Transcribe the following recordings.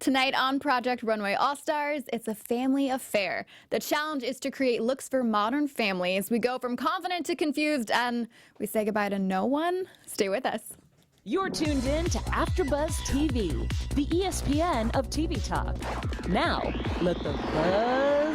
Tonight on Project Runway All-Stars, it's a family affair. The challenge is to create looks for modern families. We go from confident to confused, and we say goodbye to no one. Stay with us. You're tuned in to AfterBuzz TV, the ESPN of TV talk. Now, let the buzz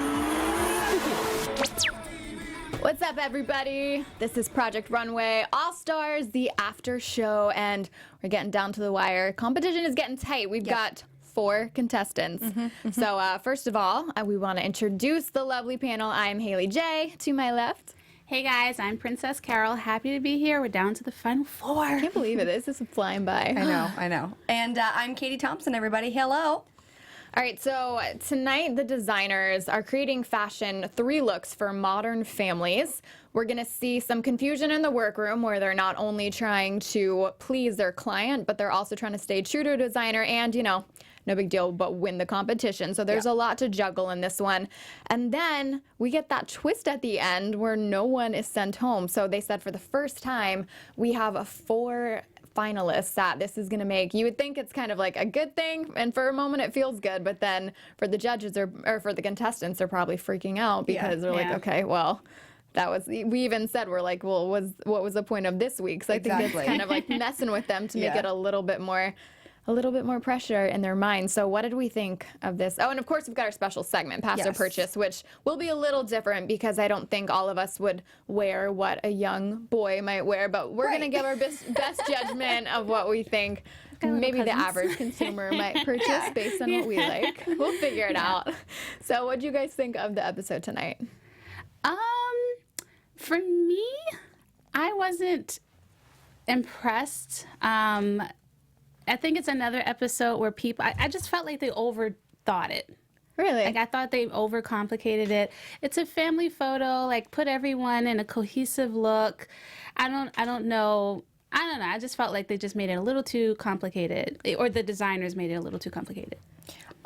begin. What's up, everybody? This is Project Runway All-Stars, the after show, and we're getting down to the wire. Competition is getting tight. We've got 4 contestants. So first of all, we want to introduce the lovely panel. I'm Haley J. To my left. Hey guys, I'm Princess Carol. Happy to be here. We're down to the final 4. I can't believe it. This is flying by. I know. And I'm Katie Thompson, everybody. Hello. All right, so tonight the designers are creating fashion 3 looks for modern families. We're going to see some confusion in the workroom where they're not only trying to please their client, but they're also trying to stay true to a designer and, you know, no big deal, but win the competition. So there's a lot to juggle in this one. And then we get that twist at the end where no one is sent home. So they said for the first time, we have a 4 finalists that this is going to make. You would think it's kind of like a good thing, and for a moment it feels good, but then for the judges or for the contestants, they're probably freaking out because they're like, okay, well, that was, we even said, we're like, well, what was the point of this week? So I think it's kind of like messing with them to make it a little bit more pressure in their minds. So what did we think of this? Oh, and of course we've got our special segment, Pass or Purchase, which will be a little different because I don't think all of us would wear what a young boy might wear, but we're going to give our best judgment of what we think maybe the average consumer might purchase based on what we like. We'll figure it out. So what do you guys think of the episode tonight? For me, I wasn't impressed. I think it's another episode where people, I just felt like they overthought it. Really? Like, I thought they overcomplicated it. It's a family photo, like, put everyone in a cohesive look. I don't know. I just felt like they just made it a little too complicated, or the designers made it a little too complicated.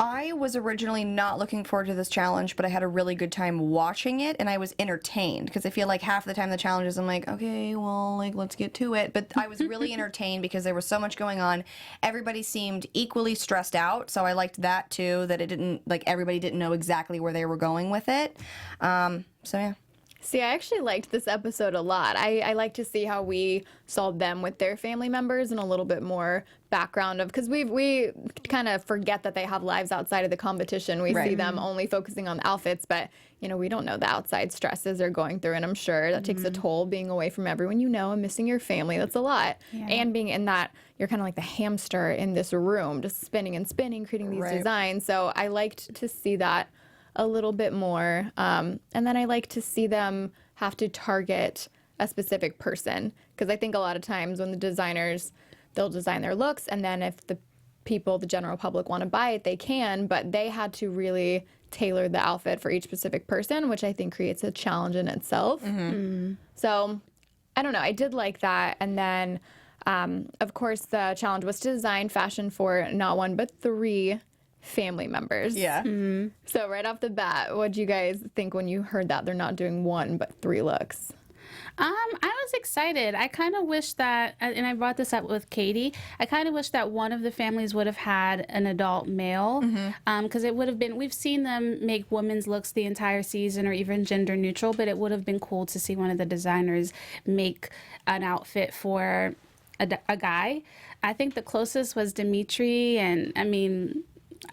I was originally not looking forward to this challenge, but I had a really good time watching it, and I was entertained because I feel like half the time the challenges I'm like, okay, well, like, let's get to it. But I was really entertained because there was so much going on. Everybody seemed equally stressed out, so I liked that too, that it didn't, like, everybody didn't know exactly where they were going with it. So yeah. See, I actually liked this episode a lot. I like to see how we saw them with their family members and a little bit more background of, because we kind of forget that they have lives outside of the competition. We see them only focusing on the outfits, but, you know, we don't know the outside stresses they're going through, and I'm sure that takes a toll, being away from everyone you know and missing your family. That's a lot. And being in that, you're kind of like the hamster in this room, just spinning and spinning, creating these designs. So I liked to see that a little bit more, and then I like to see them have to target a specific person, because I think a lot of times when the designers, they'll design their looks, and then if the people, the general public, want to buy it, they can, but they had to really tailor the outfit for each specific person, which I think creates a challenge in itself. So I don't know, I did like that. And then of course the challenge was to design fashion for not 1 but 3 family members. So right off the bat, what do you guys think when you heard that they're not doing 1 but 3 looks? I was excited. I kind of wish that, and I brought this up with Katie, I kind of wish that one of the families would have had an adult male, because it would have been, we've seen them make women's looks the entire season or even gender neutral, but it would have been cool to see one of the designers make an outfit for a guy. I think the closest was Dmitri, and I mean,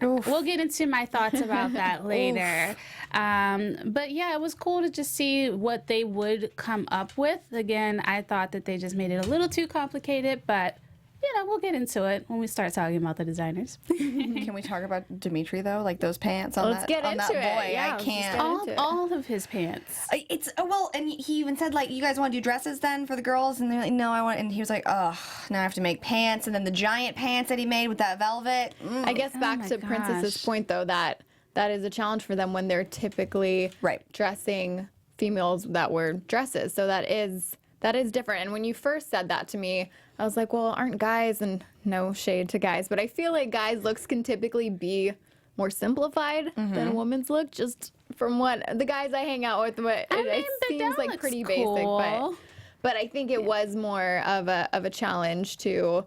we'll get into my thoughts about that later. But yeah, it was cool to just see what they would come up with. Again, I thought that they just made it a little too complicated, but you know, we'll get into it when we start talking about the designers. Can we talk about Dmitri though? Like those pants on that boy. Yeah, I can't. All of his pants. It's well, and he even said, like, you guys want to do dresses then for the girls, and they're like, no, I want. And he was like, oh, now I have to make pants, and then the giant pants that he made with that velvet. I guess back to Princess's point though, that is a challenge for them when they're typically dressing females that wear dresses. So that is different. And when you first said that to me, I was like, well, aren't guys, and no shade to guys, but I feel like guys' looks can typically be more simplified than a woman's look, just from what the guys I hang out with. But it seems like pretty basic, but I think it was more of a challenge to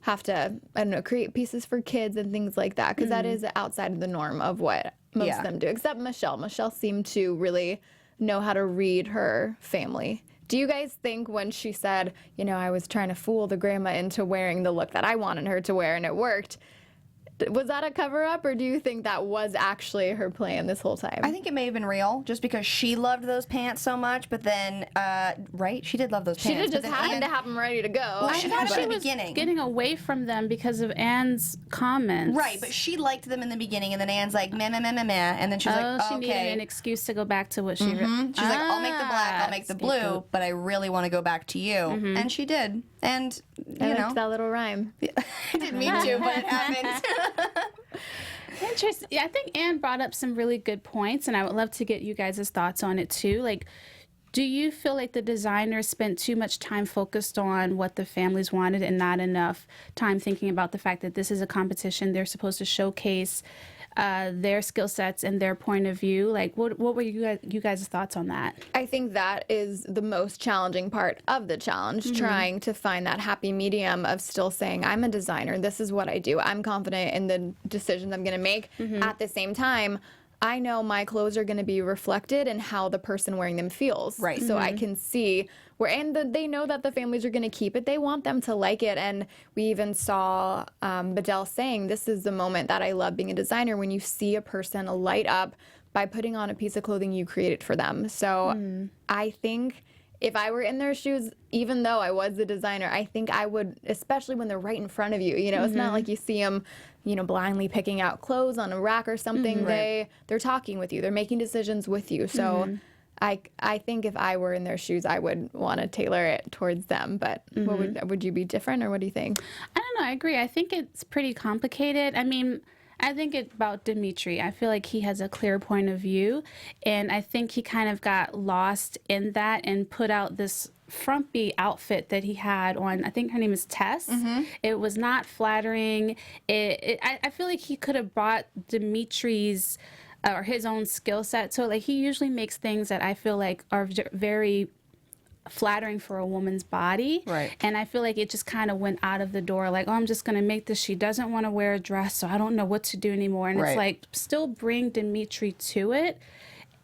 have to, I don't know, create pieces for kids and things like that, because that is outside of the norm of what most of them do, except Michelle. Michelle seemed to really know how to read her family. Do you guys think when she said, you know, I was trying to fool the grandma into wearing the look that I wanted her to wear and it worked, was that a cover-up, or do you think that was actually her plan this whole time? I think it may have been real, just because she loved those pants so much. But then, right? She did love those She pants. did just happen to have them ready to go. Well, she had them She in the was beginning. getting away from them because of Anne's comments. Right, but she liked them in the beginning, and then Anne's like, meh, meh, meh, meh, meh. And then she's like, she needed okay. an excuse to go back to what she... She's like, I'll make the black, I'll make the blue, scapegoat. but I really want to go back to you. And she did. And, I you liked know, that little rhyme. I didn't mean to, but it happened. Interesting. Yeah, I think Anne brought up some really good points, and I would love to get you guys' thoughts on it too. Like, do you feel like the designers spent too much time focused on what the families wanted and not enough time thinking about the fact that this is a competition? They're supposed to showcase their skill sets and their point of view. Like, what were you guys' thoughts on that? I think that is the most challenging part of the challenge, trying to find that happy medium of still saying, I'm a designer, this is what I do, I'm confident in the decisions I'm going to make. At the same time, I know my clothes are going to be reflected in how the person wearing them feels. Right. So I can see where, and they know that the families are going to keep it. They want them to like it. And we even saw Bedell saying, this is the moment that I love being a designer, when you see a person light up by putting on a piece of clothing you created for them. So I think if I were in their shoes, even though I was the designer, I think I would, especially when they're right in front of you. You know, it's not like you see them, you know, blindly picking out clothes on a rack or something. They're talking with you. They're making decisions with you. So I think if I were in their shoes, I would want to tailor it towards them. But what would you be different, or what do you think? I don't know. I agree. I think it's pretty complicated. I mean, I think it's about Dmitri. I feel like he has a clear point of view, and I think he kind of got lost in that and put out this frumpy outfit that he had on. I think her name is Tess. It was not flattering. I feel like he could have brought Dimitri's or his own skill set. So like, he usually makes things that I feel like are very flattering for a woman's body. Right. And I feel like it just kind of went out of the door like, oh, I'm just going to make this. She doesn't want to wear a dress, so I don't know what to do anymore. And it's like, still bring Dmitri to it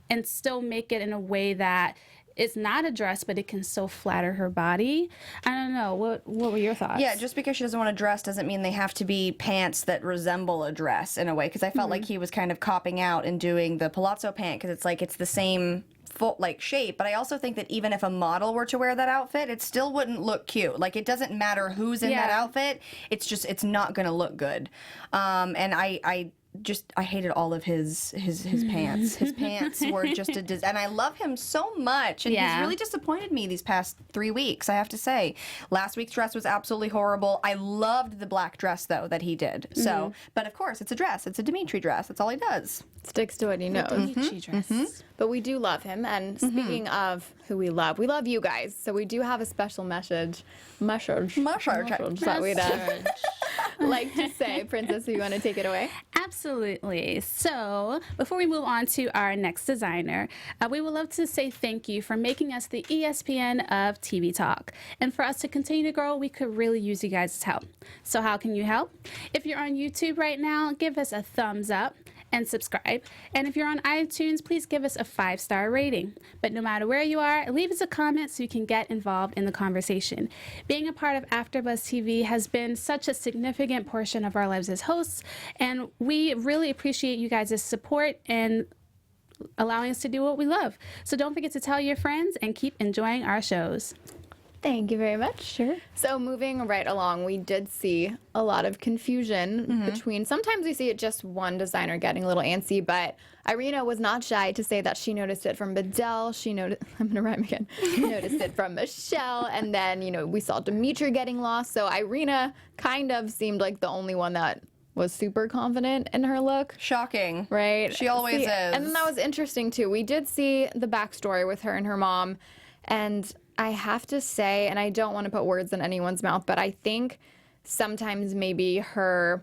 and still make it in a way that it's not a dress, but it can so flatter her body. I don't know. What were your thoughts? Yeah, just because she doesn't want a dress doesn't mean they have to be pants that resemble a dress in a way. Because I felt like he was kind of copping out and doing the palazzo pant, because it's like it's the same full like shape. But I also think that even if a model were to wear that outfit, it still wouldn't look cute. Like, it doesn't matter who's in that outfit. It's just, it's not going to look good. And I hated all of his pants. His pants were just and I love him so much, and he's really disappointed me these past 3 weeks, I have to say. Last week's dress was absolutely horrible. I loved the black dress though that he did. So, but of course, it's a dress. It's a Dmitri dress. That's all he does. Sticks to what he knows. Dmitri dress. But we do love him. And speaking of who we love you guys. So we do have a special message that we'd like to say. Princess, do you want to take it away? Absolutely. So before we move on to our next designer, we would love to say thank you for making us the ESPN of TV Talk. And for us to continue to grow, we could really use you guys' help. So how can you help? If you're on YouTube right now, give us a thumbs up and subscribe. And if you're on iTunes, please give us a 5-star rating. But no matter where you are, leave us a comment so you can get involved in the conversation. Being a part of AfterBuzz TV has been such a significant portion of our lives as hosts, and we really appreciate you guys' support and allowing us to do what we love. So don't forget to tell your friends and keep enjoying our shows. Thank you very much. Sure. So moving right along, we did see a lot of confusion between, sometimes we see it just one designer getting a little antsy, but Irina was not shy to say that she noticed it from Bedell. She noticed, I'm going to rhyme again. She noticed it from Michelle. And then, you know, we saw Dmitri getting lost. So Irina kind of seemed like the only one that was super confident in her look. Shocking. Right? She always is. And then that was interesting too. We did see the backstory with her and her mom, and I have to say, and I don't want to put words in anyone's mouth, but I think sometimes maybe her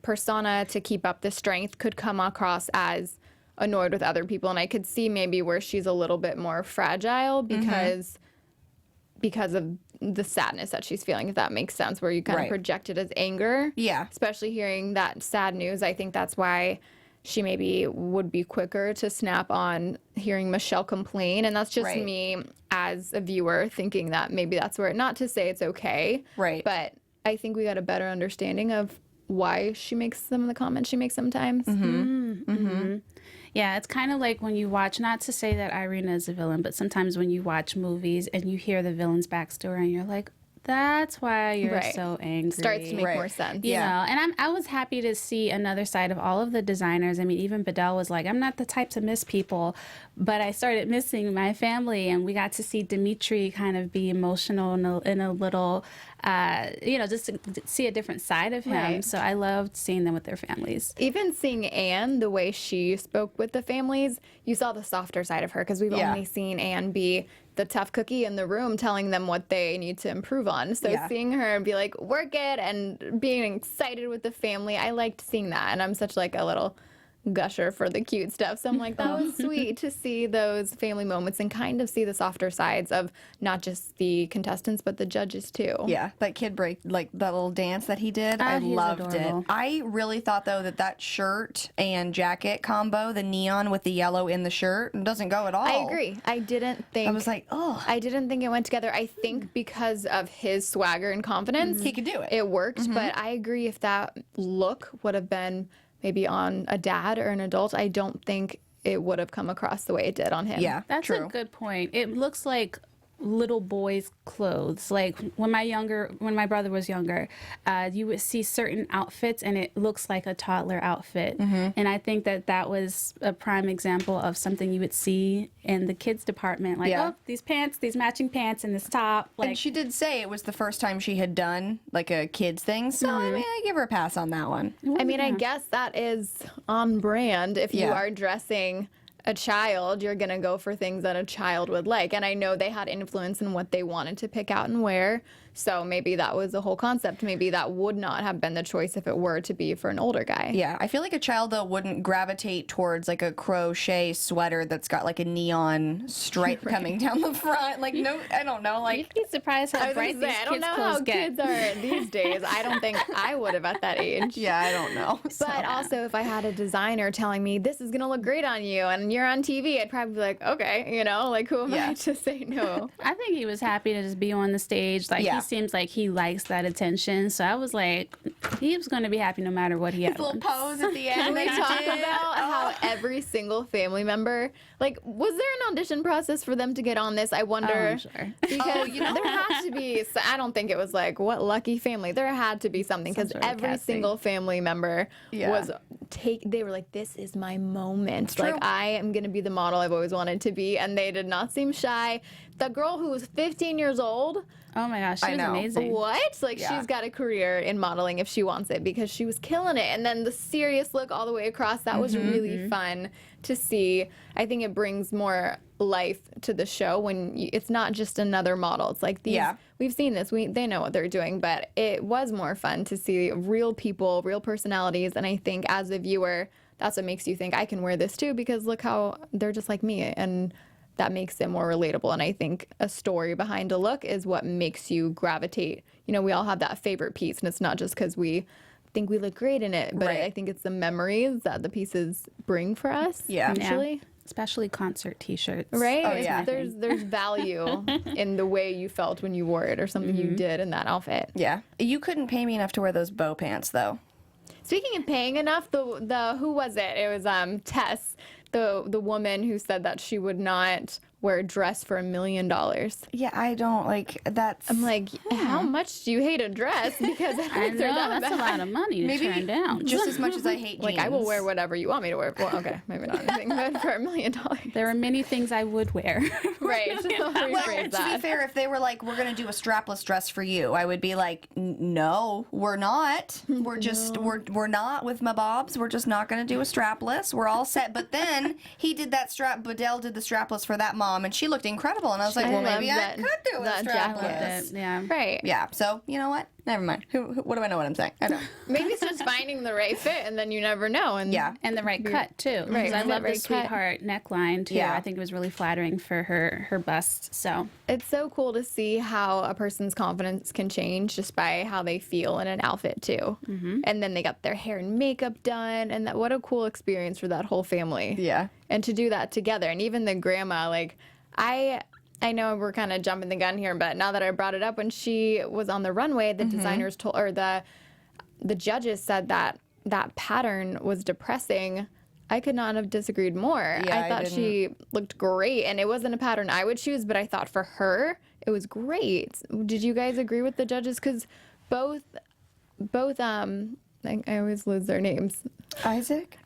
persona to keep up the strength could come across as annoyed with other people, and I could see maybe where she's a little bit more fragile because because of the sadness that she's feeling, if that makes sense, where you kind of project it as anger. Yeah. Especially hearing that sad news. I think that's why she maybe would be quicker to snap on hearing Michelle complain. And that's just me as a viewer thinking that maybe that's where, not to say it's okay. Right. But I think we got a better understanding of why she makes some of the comments she makes sometimes. Yeah, it's kind of like when you watch, not to say that Irina is a villain, but sometimes when you watch movies and you hear the villain's backstory and you're like, that's why you're so angry. Starts to make more sense. You know, and I was happy to see another side of all of the designers. I mean, even Bedell was like, I'm not the type to miss people, but I started missing my family, and we got to see Dmitri kind of be emotional in a little, you know, just to see a different side of him. So I loved seeing them with their families. Even seeing Anne, the way she spoke with the families, you saw the softer side of her, because we've only seen Anne be the tough cookie in the room telling them what they need to improve on. So seeing her be like, work it, and being excited with the family, I liked seeing that. And I'm such like a little gusher for the cute stuff. So I'm like, that was sweet to see those family moments and kind of see the softer sides of not just the contestants, but the judges too. Yeah, that kid break, like that little dance that he did, I loved adorable. it. I really thought though that shirt and jacket combo, the neon with the yellow in the shirt, doesn't go at all. I agree. I didn't think. I was like, oh. I didn't think it went together. I think because of his swagger and confidence, He could do it. It worked. But I agree, if that look would have been maybe on a dad or an adult, I don't think it would have come across the way it did on him. Yeah, That's true. a good point. It looks like little boys' clothes. Like when my brother was younger, you would see certain outfits and it looks like a toddler outfit. And I think that was a prime example of something you would see in the kids department. Like, oh, these pants, these matching pants and this top. Like, And she did say it was the first time she had done like a kids thing, so I mean, I give her a pass on that one. I mean, I guess that is on brand. If you are dressing a child, you're going to go for things that a child would like. And I know they had influence in what they wanted to pick out and wear. So maybe that was the whole concept. Maybe that would not have been the choice if it were to be for an older guy. Yeah, I feel like a child though wouldn't gravitate towards like a crochet sweater that's got like a neon stripe coming down the front. Like, no, I don't know. Like, you'd be surprised how bright these I don't kids' know clothes how get. kids are these days. I don't think I would have at that age. yeah, I don't know. But also, if I had a designer telling me this is gonna look great on you and you're on TV, I'd probably be like, okay, you know, like who am I to say no? I think he was happy to just be on the stage. Like he seems like he likes that attention. So I was like, he was going to be happy no matter what he had. Little on. pose at the end. Can we talk about how every single family member, like, was there an audition process for them to get on this? I wonder. I'm sure. Because there had to be, so I don't think it was like, what lucky family. There had to be something, because sort of every casting. single family member was they were like, this is my moment. Like, I am going to be the model I've always wanted to be. And they did not seem shy. The girl who was 15 years old. Oh my gosh, she was amazing. What? Like, she's got a career in modeling if she wants it, because she was killing it. And then the serious look all the way across, that was really fun to see. I think it brings more life to the show when it's not just another model. It's like these, we've seen this, they know what they're doing, but it was more fun to see real people, real personalities. And I think as a viewer, that's what makes you think, I can wear this too, because look how they're just like me. And that makes it more relatable. And I think a story behind a look is what makes you gravitate. You know, we all have that favorite piece, and it's not just because we think we look great in it, but I think it's the memories that the pieces bring for us. Usually. Especially concert T-shirts. Right? Oh, yeah. There's value in the way you felt when you wore it, or something you did in that outfit. Yeah. You couldn't pay me enough to wear those bow pants, though. Speaking of paying enough, the who was it? It was Tess, the woman who said that she would not wear a dress for $1 million. Yeah, I don't like that. I'm like, how much do you hate a dress? Because I know, that's a lot of money to turn down. Just as much as I hate jeans. Like, I will wear whatever you want me to wear. Well, okay, maybe not anything, but for $1 million. There are many things I would wear. Right. Well, to be fair, if they were like, we're going to do a strapless dress for you, I would be like, no, we're not. We're just, we're not with my bobs. We're just not going to do a strapless. We're all set. But then he did that Bedell did the strapless for that mom, and she looked incredible. And I was like, well, maybe I could do a strapless. Yeah. Right. Yeah. So, you know what? never mind. What do I know what I'm saying? I don't. Maybe it's just finding the right fit, and then you never know. And Yeah. And the right cut too. Right, 'Cause I the love the right cut. sweetheart neckline too. Yeah. I think it was really flattering for her bust. So it's so cool to see how a person's confidence can change just by how they feel in an outfit too. And then they got their hair and makeup done, and what a cool experience for that whole family. Yeah. And to do that together, and even the grandma, like I know we're kind of jumping the gun here, but now that I brought it up, when she was on the runway, the designers told, or the judges said that pattern was depressing. I could not have disagreed more. Yeah, I thought she looked great, and it wasn't a pattern I would choose, but I thought for her it was great. Did you guys agree with the judges? Because both I always lose their names. Isaac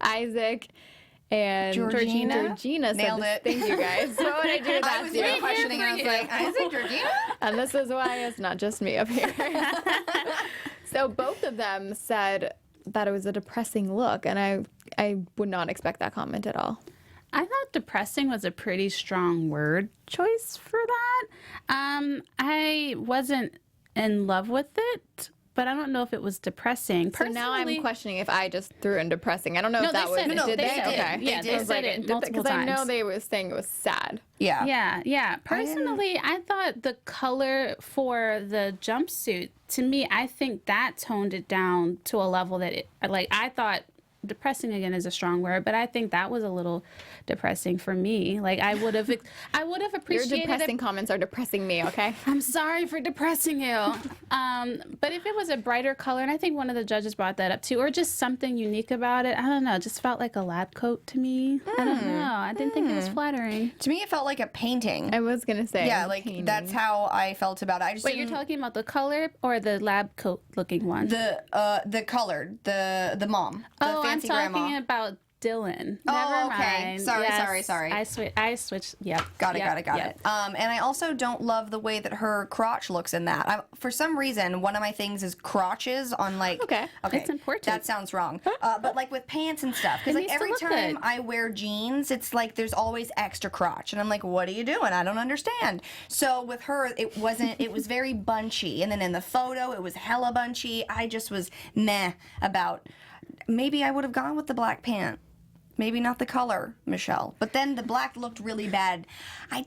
And Georgina said nailed this. it. Thank you guys. What would I do I without was you? really questioning. I was like, Isaac, Georgina. And this is why it's not just me up here. So both of them said that it was a depressing look, and I would not expect that comment at all. I thought depressing was a pretty strong word choice for that. I wasn't in love with it, but I don't know if it was depressing. So now I'm questioning if I just threw in depressing. I don't know No, if that they was. said it. No, did they they? said it. Okay. Yeah, they I was said like, it multiple because I know times. they were saying it was sad. Yeah. Yeah. Personally, I thought the color for the jumpsuit, to me, I think that toned it down to a level that I thought depressing again is a strong word, but I think that was a little depressing for me. Like I would have Your appreciated depressing comments are depressing me, okay? I'm sorry for depressing you. But if it was a brighter color, and I think one of the judges brought that up too, or just something unique about it, I don't know, it just felt like a lab coat to me. I don't know. I didn't think it was flattering. To me, it felt like a painting. I was gonna say. Yeah, like that's how I felt about it. I just Wait, you're didn't- talking about the color or the lab coat looking one? the colored, the mom, the I'm fancy talking grandma. about Dylan. Oh, Never okay. mind. Sorry. I switched. Yep. Got it. Yep. And I also don't love the way that her crotch looks in that. For some reason, one of my things is crotches on like. Okay. It's important. That sounds wrong. But like with pants and stuff, because like needs to every look time good. I wear jeans, it's like there's always extra crotch, and I'm like, what are you doing? I don't understand. So with her, it wasn't. It was very bunchy, and then in the photo, it was hella bunchy. I just was meh about. Maybe I would have gone with the black pant. Maybe not the color, Michelle. But then the black looked really bad. I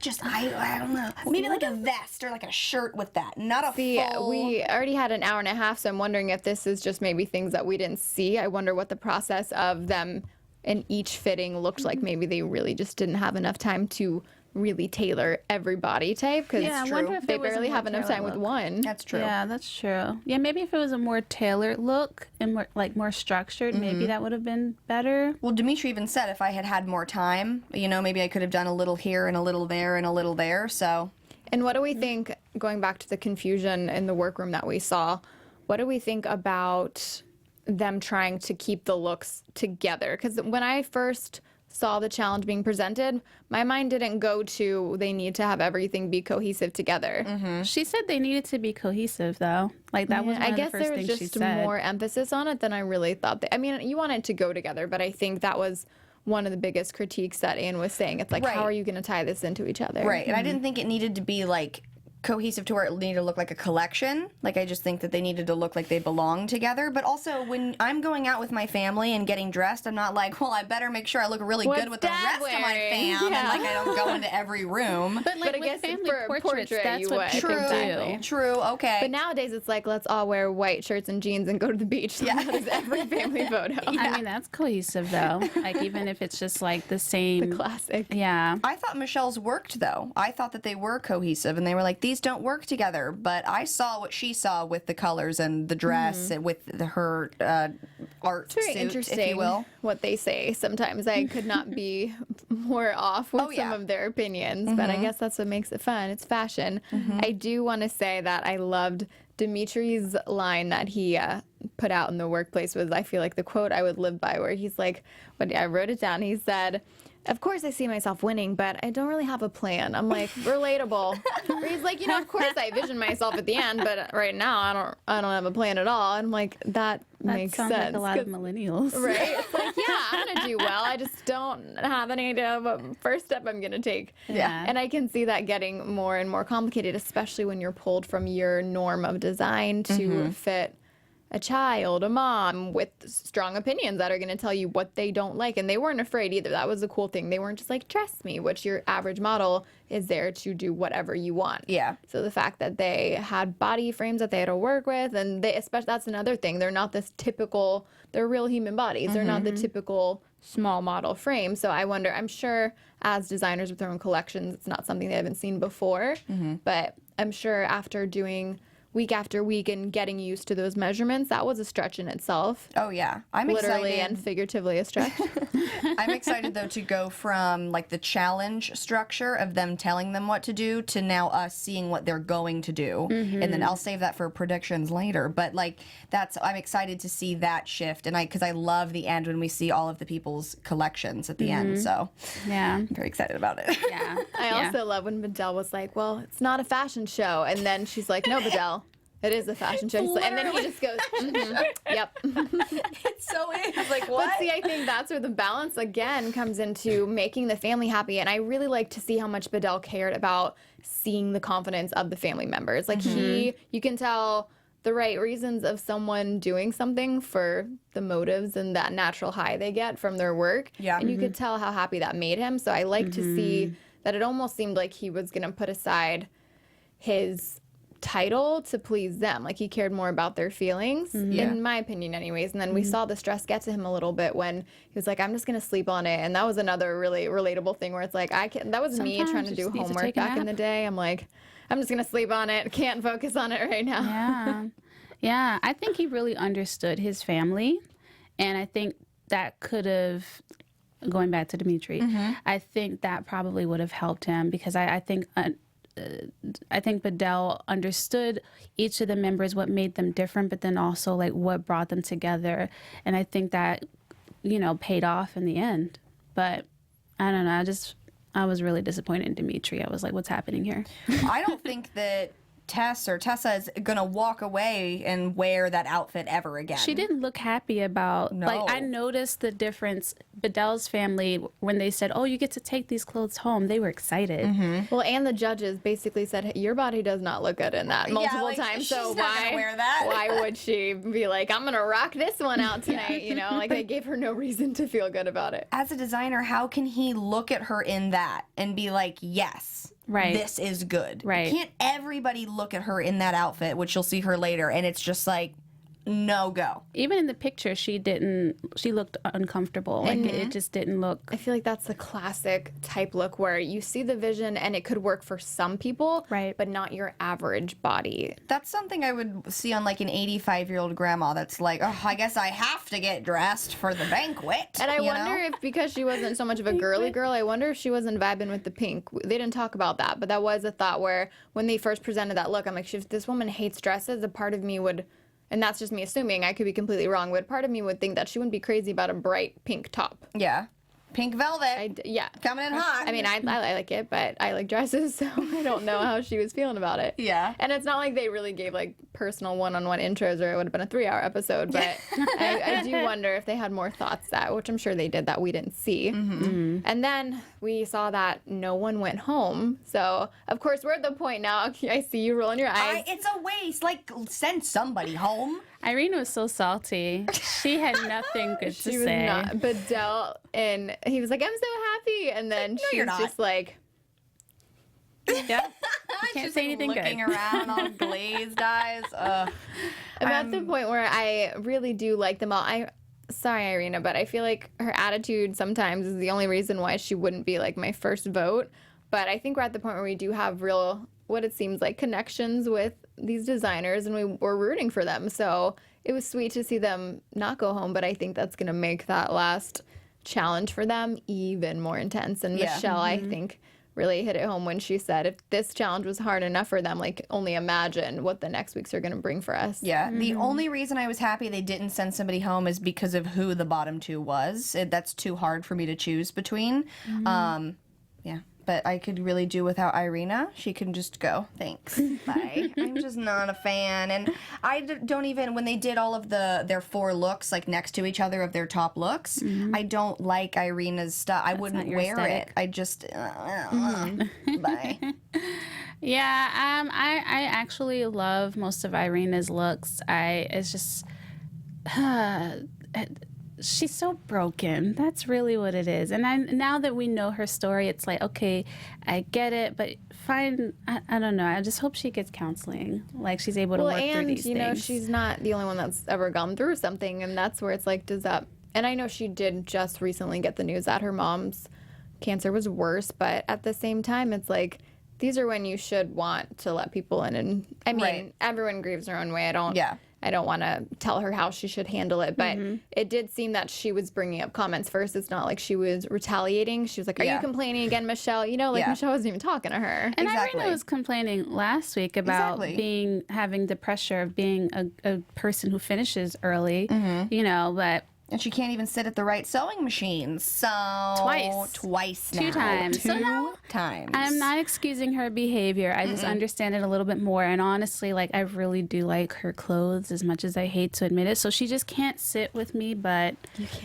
don't know. Maybe like a vest or like a shirt with that. Not a full... We already had an hour and a half, so I'm wondering if this is just maybe things that we didn't see. I wonder what the process of them in each fitting looked like. Maybe they really just didn't have enough time to really tailor every body type, because Yeah, I wonder if they it was a barely more have enough tailored time with look. one. That's true. Yeah, that's true. Yeah, maybe if it was a more tailored look and more structured, maybe that would have been better. Well, Dmitri even said if I had had more time, maybe I could have done a little here and a little there and a little there, so... And what do we think, going back to the confusion in the workroom that we saw, what do we think about them trying to keep the looks together? Because when I first saw the challenge being presented, my mind didn't go to they need to have everything be cohesive together. She said they needed to be cohesive, though. Like that was one I of guess the first there was things she just said. more emphasis on it than I really thought. I mean, you want it to go together, but I think that was one of the biggest critiques that Anne was saying. It's like, Right. how are you going to tie this into each other? Right, and I didn't think it needed to be, like, cohesive to where it needed to look like a collection. Like, I just think that they needed to look like they belong together. But also, when I'm going out with my family and getting dressed, I'm not like, well, I better make sure I look really What's good with the Dad rest of my wearing? fam. Yeah. And, like, I don't go into every room. But like But I with guess family for a portraits, portrait, that's you what would. people Exactly. do. True, okay. But nowadays it's like, let's all wear white shirts and jeans and go to the beach. So that is every family photo. I mean, that's cohesive, though. Like, even if it's just like the same. Classic. Yeah. I thought Michelle's worked, though. I thought that they were cohesive, and they were like, these don't work together. But I saw what she saw with the colors and the dress and with her art It's very suit, interesting if you will. what they say. Sometimes I could not be more off with Oh, yeah. some of their opinions, but I guess that's what makes it fun. It's fashion. I do want to say that I loved Dimitri's line that he put out in the workplace was, I feel like, the quote I would live by, where he's like, when I wrote it down, he said, "Of course I see myself winning, but I don't really have a plan." I'm like, relatable. Where he's like, of course I vision myself at the end, but right now I don't have a plan at all. And I'm like, that That makes sounds sense. like a lot of 'cause- millennials. Right? It's like, yeah, I'm going to do well. I just don't have any idea what first step I'm going to take. Yeah. And I can see that getting more and more complicated, especially when you're pulled from your norm of design to fit a child, a mom with strong opinions that are going to tell you what they don't like. And they weren't afraid either. That was the cool thing. They weren't just like, trust me, which your average model is there to do whatever you want. Yeah. So the fact that they had body frames that they had to work with, and they, especially, that's another thing. They're not this typical, they're real human bodies. They're not the typical small model frame. So I wonder, I'm sure as designers with their own collections, it's not something they haven't seen before, but I'm sure after doing week after week and getting used to those measurements, that was a stretch in itself. Oh yeah, I'm Literally excited. and figuratively a stretch. I'm excited though to go from like the challenge structure of them telling them what to do to now us seeing what they're going to do, and then I'll save that for predictions later. But like I'm excited to see that shift, and because I love the end when we see all of the people's collections at the end. So Yeah. I'm very excited about it. Yeah. I also love when Bedell was like, well, it's not a fashion show. And then she's like, no, Bedell, it is a fashion show. And then he just goes, yep. It so is like what? But see, I think that's where the balance again comes into making the family happy. And I really like to see how much Bedell cared about seeing the confidence of the family members. Like you can tell the right reasons of someone doing something for the motives and that natural high they get from their work. Yeah. And you could tell how happy that made him. So I like to see that it almost seemed like he was going to put aside his title to please them. Like he cared more about their feelings, in my opinion anyways. And then we saw the stress get to him a little bit when he was like, I'm just going to sleep on it. And that was another really relatable thing where it's like, that was me Sometimes trying to you do just need to homework take a back in nap. the day. I'm like, I'm just going to sleep on it. Can't focus on it right now. Yeah. Yeah. I think he really understood his family. And I think that could have, going back to Dmitri, I think that probably would have helped him because I think Bedell understood each of the members, what made them different, but then also like what brought them together. And I think that, paid off in the end. But I don't know. I was really disappointed in Dmitri. I was like, what's happening here? I don't think that Tessa is gonna walk away and wear that outfit ever again. She didn't look happy about, like, I No. noticed the difference. Bedell's family, when they said, oh, you get to take these clothes home, they were excited. Well, and the judges basically said, hey, your body does not look good in that multiple like, times. she's So not gonna wear that. why would she be like, I'm going to rock this one out tonight? Like they gave her no reason to feel good about it. As a designer, how can he look at her in that and be like, yes, Right. this is good? Right. Can't everybody look at her in that outfit, which you'll see her later, and it's just like, no go. Even in the picture, she looked uncomfortable. Like, it just didn't look. I feel like that's the classic type look where you see the vision and it could work for some people, Right. but not your average body. That's something I would see on like an 85-year-old grandma that's like, oh, I guess I have to get dressed for the banquet. And I you wonder know? if because she wasn't so much of a girly girl, I wonder if she wasn't vibing with the pink. They didn't talk about that, but that was a thought where when they first presented that look, I'm like, if this woman hates dresses, a part of me would, and that's just me assuming, I could be completely wrong, but part of me would think that she wouldn't be crazy about a bright pink top. Yeah. Pink velvet. Yeah. Coming in hot. I mean, I like it, but I like dresses, so I don't know how she was feeling about it. Yeah. And it's not like they really gave like personal one-on-one intros or it would have been a 3-hour episode, but I do wonder if they had more thoughts which I'm sure they did that we didn't see. And then we saw that no one went home. So, of course, we're at the point now. I see you rolling your eyes. It's a waste. Like, send somebody home. Irina was so salty. She had nothing good to She was say. not. Bedell, and he was like, I'm so happy. And then she's you're not. just like, Yeah. Can't Just say anything looking good. around all glazed eyes. I'm at the point where I really do like them all. Sorry, Irina, but I feel like her attitude sometimes is the only reason why she wouldn't be like my first vote. But I think we're at the point where we do have real, what it seems like, connections with these designers, and we're rooting for them. So it was sweet to see them not go home, but I think that's going to make that last challenge for them even more intense. And Yeah. Michelle, I think, really hit it home when she said, if this challenge was hard enough for them, like, only imagine what the next weeks are going to bring for us. Yeah, the only reason I was happy they didn't send somebody home is because of who the bottom two was. That's too hard for me to choose between. Yeah, but I could really do without Irina. She can just go. Thanks. Bye. I'm just not a fan. And I don't even, when they did all of their 4 looks, like next to each other of their top looks, I don't like Irina's stuff. I wouldn't wear it. I just, bye. Yeah, I actually love most of Irina's looks. It's just, she's so broken. That's really what it is. And now that we know her story, it's like, okay, I get it, but I don't know. I just hope she gets counseling. Like, she's able to work through these things. You know, she's not the only one that's ever gone through something, and that's where it's like, and I know she did just recently get the news that her mom's cancer was worse, but at the same time, it's like, these are when you should want to let people in. And I mean, everyone grieves their own way. I don't want to tell her how she should handle it, but it did seem that she was bringing up comments first. It's not like she was retaliating. She was like, are you complaining again, Michelle? You know, like Michelle wasn't even talking to her. And Irina was complaining last week about having the pressure of being a person who finishes early, you know, but... And she can't even sit at the right sewing machine. So twice now. 2 times. So now I'm not excusing her behavior. I just understand it a little bit more. And honestly, like, I really do like her clothes as much as I hate to admit it. So she just can't sit with me, but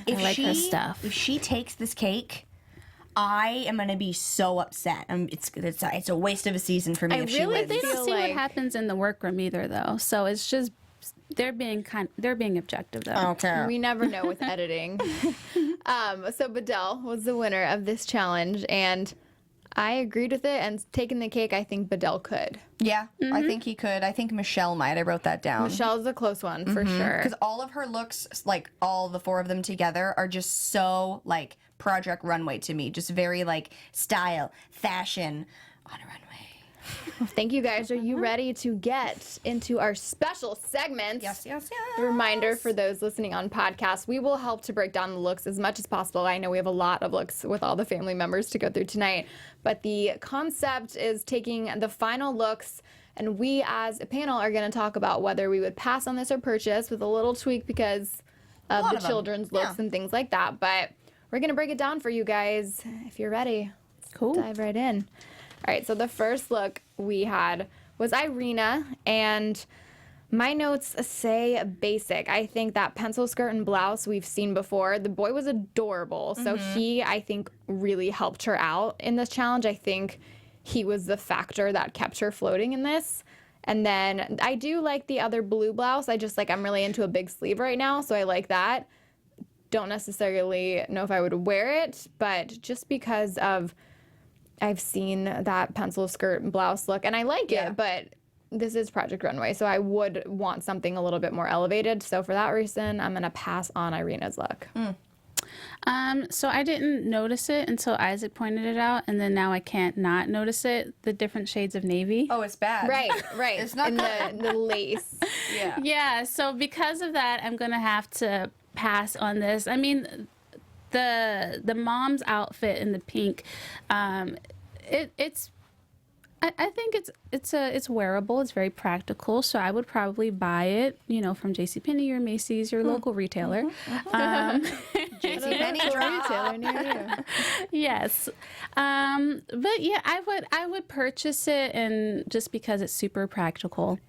I like her stuff. If she takes this cake, I am going to be so upset. It's a waste of a season for me if she wins. They don't see what happens in the workroom either, though. So it's just... They're being objective, though. Okay. We never know with editing. So Bedell was the winner of this challenge, and I agreed with it. And taking the cake, I think Bedell could. Yeah, I think he could. I think Michelle might. I wrote that down. Michelle's a close one for sure. Because all of her looks, like all the 4 of them together, are just so like Project Runway to me. Just very like style, fashion on a runway. Well, thank you guys. Are you ready to get into our special segments? Yes. A reminder for those listening on podcasts, we will help to break down the looks as much as possible. I know we have a lot of looks with all the family members to go through tonight, but the concept is taking the final looks, and we as a panel are going to talk about whether we would pass on this or purchase, with a little tweak because of the children's looks and things like that. But we're going to break it down for you guys if you're ready. Cool. Dive right in. All right, so the first look we had was Irina, and my notes say basic. I think that pencil skirt and blouse we've seen before. The boy was adorable, so he, I think, really helped her out in this challenge. I think he was the factor that kept her floating in this. And then I do like the other blue blouse. I'm really into a big sleeve right now, so I like that. Don't necessarily know if I would wear it, but just because of... I've seen that pencil skirt and blouse look, and I like it, but this is Project Runway, so I would want something a little bit more elevated. So for that reason, I'm going to pass on Irina's look. So I didn't notice it until Isaac pointed it out, and then now I can't not notice it, the different shades of navy. Oh, it's bad. Right. It's not and the lace. Yeah, so because of that, I'm going to have to pass on this. I mean... The mom's outfit in the pink, I think it's wearable. It's very practical. So I would probably buy it, you know, from JCPenney or Macy's, your local retailer. JCPenney retailer near you. Yes, but yeah, I would purchase it, and just because it's super practical.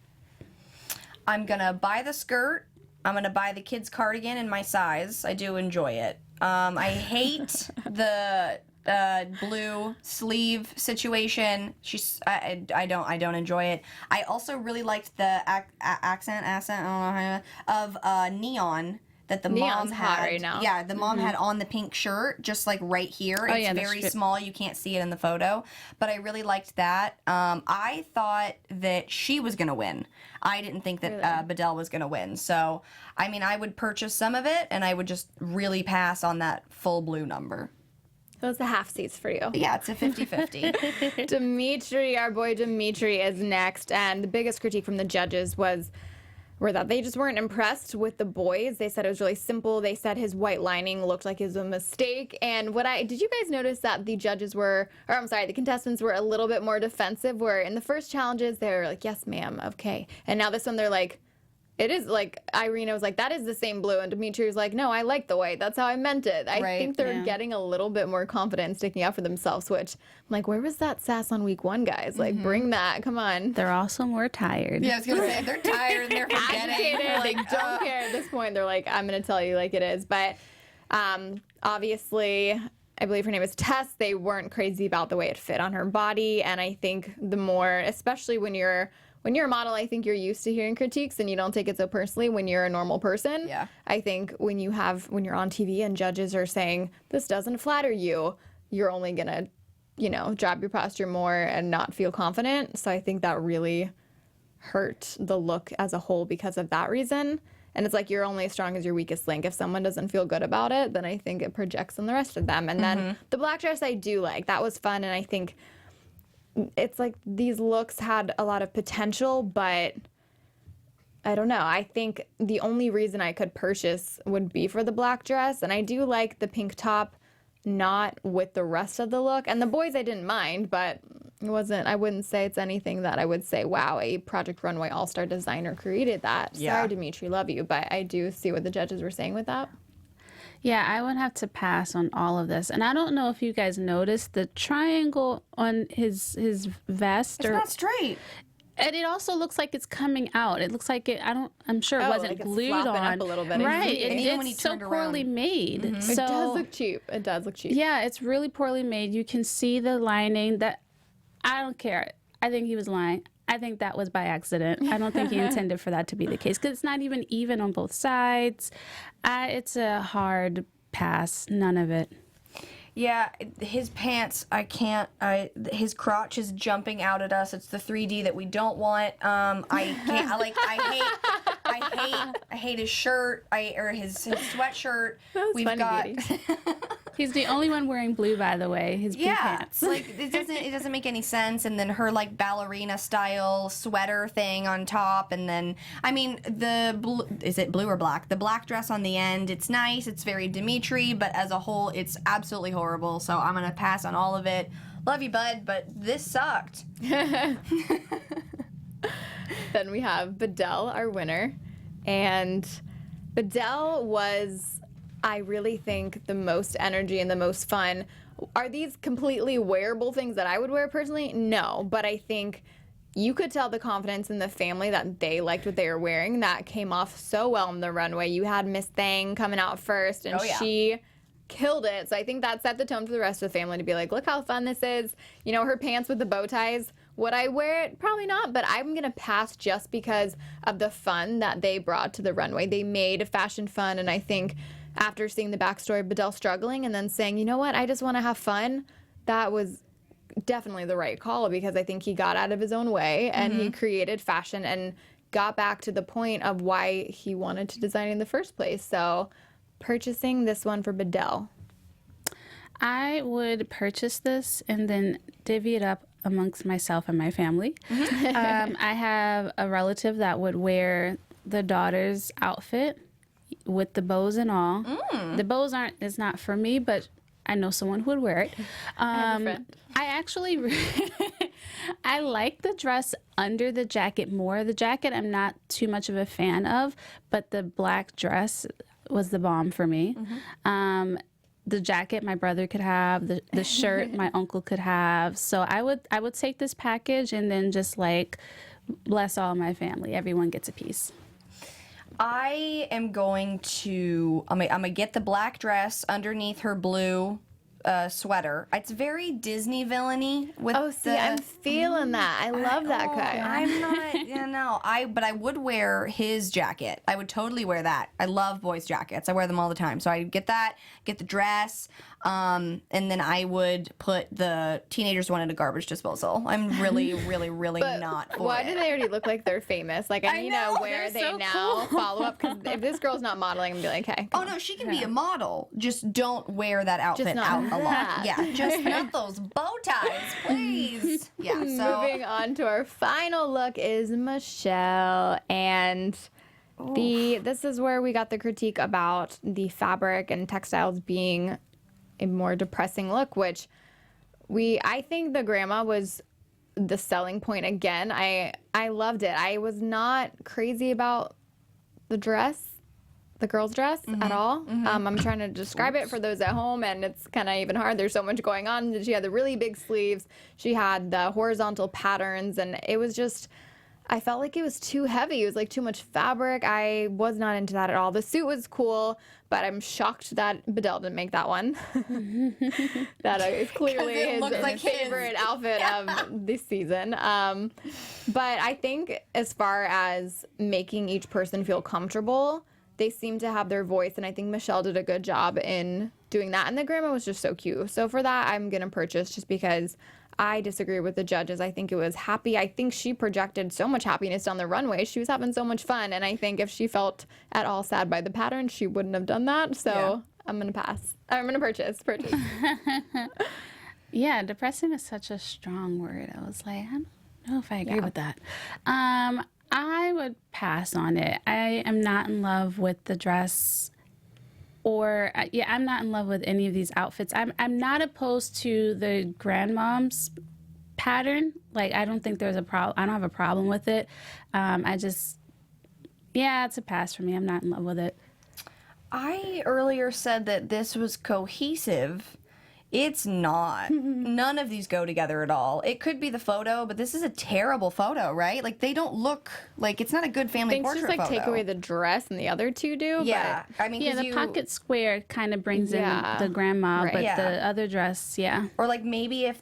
I'm gonna buy the skirt. I'm gonna buy the kids' cardigan in my size. I do enjoy it. I hate the blue sleeve situation. I don't enjoy it. I also really liked the accent. I don't know how of neon that the Neon's mom hot had. right now. Yeah, the mom had on the pink shirt, just like right here. It's very small. You can't see it in the photo, but I really liked that. I thought that she was gonna win. I didn't think that Bedell was gonna win. So, I mean, I would purchase some of it, and I would just really pass on that full blue number. Those are the half seats for you. Yeah, it's a 50-50. Dmitri, our boy Dmitri, is next, and the biggest critique from the judges were that they just weren't impressed with the boys. They said it was really simple. They said his white lining looked like it was a mistake. And did you guys notice that the contestants were a little bit more defensive, where in the first challenges they were like, yes, ma'am, okay. And now this one they're like, It is like Irina was like, that is the same blue, and Dmitri was like, no, I like the white. That's how I meant it. I think they're getting a little bit more confident and sticking up for themselves. Which I'm like, where was that sass on week 1, guys? Like, bring that. Come on. They're also more tired. Yeah, I was gonna say they're tired and they're forgetting. They don't care at this point. They're like, I'm gonna tell you like it is. But obviously, I believe her name is Tess. They weren't crazy about the way it fit on her body, and I think the more, especially when you're a model, I think you're used to hearing critiques and you don't take it so personally when you're a normal person. Yeah. I think when you're on TV and judges are saying, this doesn't flatter you, you're only going to, drop your posture more and not feel confident. So I think that really hurt the look as a whole because of that reason. And it's like you're only as strong as your weakest link. If someone doesn't feel good about it, then I think it projects on the rest of them. And then the black dress I do like. That was fun, and I think it's like these looks had a lot of potential, but I don't know. I think the only reason I could purchase would be for the black dress, and I do like the pink top, not with the rest of the look. And the boys I didn't mind, but I wouldn't say it's anything that I would say, wow, a Project Runway all-star designer created that. Yeah. Sorry, Dmitri, love you, but I do see what the judges were saying with that. Yeah, I would have to pass on all of this. And I don't know if you guys noticed the triangle on his vest. It's not straight. And it also looks like it's coming out. It looks like I'm sure it wasn't like it's glued flopping on. up a little bit. Right. And even when he It's so turned poorly around. made. It does look cheap. It does look cheap. Yeah, it's really poorly made. You can see the lining. That I don't care. I think he was lying. I think that was by accident. I don't think he intended for that to be the case because it's not even on both sides. It's a hard pass. None of it. Yeah, his pants, I can't. His crotch is jumping out at us. It's the 3D that we don't want. I can't. I hate his shirt. Or his sweatshirt. We've funny, got. He's the only one wearing blue, by the way. His blue pants. Like it doesn't make any sense. And then her like ballerina style sweater thing on top, and then is it blue or black? The black dress on the end. It's nice. It's very Dmitri, but as a whole, it's absolutely horrible. So I'm gonna pass on all of it. Love you, bud, but this sucked. Then we have Bedell, our winner, and Bedell was, I really think, the most energy and the most fun. Are these completely wearable things that I would wear personally? No, but I think you could tell the confidence in the family that they liked what they were wearing. That came off so well on the runway. You had Miss Thang coming out first, and she killed it. So I think that set the tone for the rest of the family to be like, look how fun this is. Her pants with the bow ties. Would I wear it? Probably not, but I'm going to pass just because of the fun that they brought to the runway. They made fashion fun, and I think after seeing the backstory of Bedell struggling and then saying, you know what, I just want to have fun, that was definitely the right call because I think he got out of his own way and he created fashion and got back to the point of why he wanted to design in the first place. So purchasing this one for Bedell. I would purchase this and then divvy it up amongst myself and my family. I have a relative that would wear the daughter's outfit with the bows and all. The bows it's not for me, but I know someone who would wear it. I have a friend. I actually, I like the dress under the jacket more. The jacket I'm not too much of a fan of, but the black dress was the bomb for me. The jacket my brother could have, the shirt my uncle could have. So I would take this package and then just like bless all my family. Everyone gets a piece. I am going to. I'm gonna get the black dress underneath her blue sweater. It's very Disney villainy with I'm feeling that. I love that cut. I'm not, but I would wear his jacket. I would totally wear that. I love boys' jackets. I wear them all the time. So I get that, get the dress, and then I would put the teenagers one in a garbage disposal. I'm really, really, really not for Why it. do they already look like they're famous? Like, I need know, to where they're they so now cool. follow up. Because if this girl's not modeling, I'm going to be like, hey. Oh no, she can be a model. Just don't wear that outfit not out a lot. that. Yeah, just not those bow ties, please. Yeah. So Moving on to our final look is Michelle, and this is where we got the critique about the fabric and textiles being a more depressing look, which I think the grandma was the selling point again. I loved it. I was not crazy about dress, the girl's dress at all. I'm trying to describe it for those at home, and it's kind of even hard. There's so much going on. She had the really big sleeves. She had the horizontal patterns, and it was just, I felt like it was too heavy. It was like too much fabric. I was not into that at all. The suit was cool, but I'm shocked that Bedell didn't make that one. That is clearly his like favorite outfit of this season. But I think as far as making each person feel comfortable, they seem to have their voice, and I think Michelle did a good job in doing that. And the grandma was just so cute. So for that, I'm going to purchase, just because I disagree with the judges. I think it was happy. I think she projected so much happiness on the runway. She was having so much fun. And I think if she felt at all sad by the pattern, she wouldn't have done that. So I'm going to pass. I'm going to purchase. Yeah, depressing is such a strong word. I was like, I don't know if I agree with that. I would pass on it. I am not in love with the dress, or I'm not in love with any of these outfits. I'm not opposed to the grandmom's pattern. Like, I don't think there's a problem. I don't have a problem with it. It's a pass for me. I'm not in love with it. I earlier said that this was cohesive. It's not. None of these go together at all. It could be the photo, but this is a terrible photo, right? Like, they don't look like, it's not a good family portrait just like photo. take away the dress and the other two do. Yeah, But I mean, Yeah, the pocket square kind of brings in the grandma, Right. but Yeah. the other dress, or like maybe if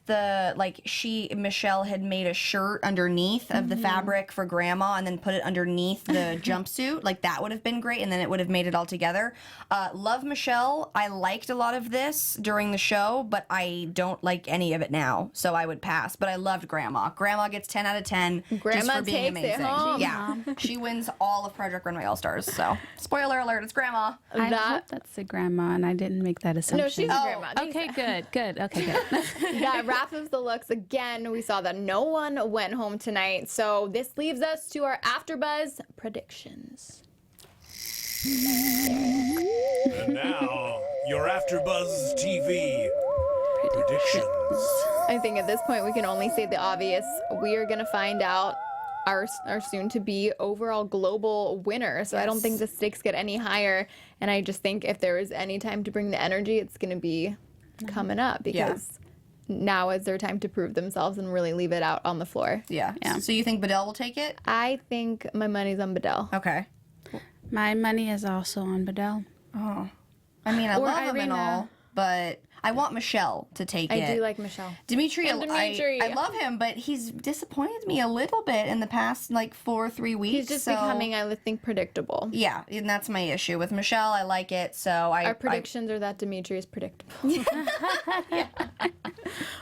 Michelle had made a shirt underneath of the fabric for grandma and then put it underneath the jumpsuit, like that would have been great, and then it would have made it all together. Love Michelle. I liked a lot of this during the show, but I don't like any of it now, so I would pass. But I loved Grandma. Grandma gets 10 out of 10 Grandma just for being takes amazing. it home. Yeah, she wins all of Project Runway All-Stars. So, spoiler alert, it's Grandma. I hope that's the grandma, and I didn't make that assumption. No, she's the grandma. Okay, good. Okay, good. That wrap of the looks again. We saw that no one went home tonight, so this leaves us to our AfterBuzz predictions. And now, your AfterBuzz TV predictions. I think at this point we can only say the obvious. We are going to find out our soon-to-be overall global winner. So I don't think the stakes get any higher. And I just think if there is any time to bring the energy, it's going to be coming up, because now is their time to prove themselves and really leave it out on the floor. Yeah. So you think Bedell will take it? I think my money's on Bedell. Okay. My money is also on Bedell. Oh. I mean, I Or love him and Irina. all, but I want Michelle to take it. I do like Michelle. Dmitri, And Dmitri. I love him, but he's disappointed me a little bit in the past, 3 weeks. He's just becoming, I would think, predictable. Yeah, and that's my issue. With Michelle, I like it, so Our predictions are that Dmitri is predictable.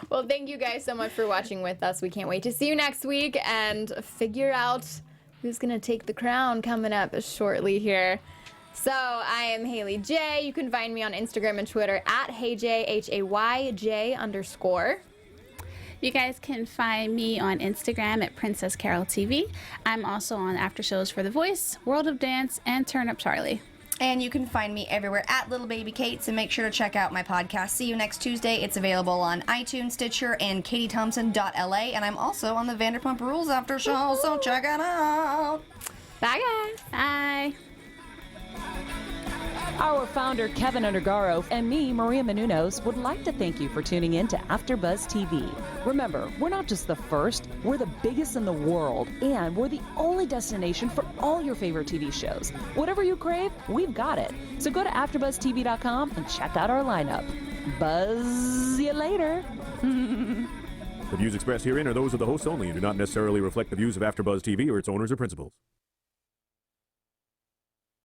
Well, thank you guys so much for watching with us. We can't wait to see you next week and figure out who's going to take the crown coming up shortly here. So I am Haley J. You can find me on Instagram and Twitter at HeyJ, HAYJ_. You guys can find me on Instagram at Princess Carol TV. I'm also on after shows for The Voice, World of Dance, and Turn Up Charlie. And you can find me everywhere at Little Baby Kate, so make sure to check out my podcast. See you next Tuesday. It's available on iTunes, Stitcher, and KatieThompson.la. And I'm also on the Vanderpump Rules after show, so check it out. Bye, guys. Bye. Our founder, Keven Undergaro, and me, Maria Menounos, would like to thank you for tuning in to AfterBuzz TV. Remember, we're not just the first, we're the biggest in the world, and we're the only destination for all your favorite TV shows. Whatever you crave, we've got it. So go to AfterBuzzTV.com and check out our lineup. Buzz you later. The views expressed herein are those of the hosts only and do not necessarily reflect the views of AfterBuzz TV or its owners or principals.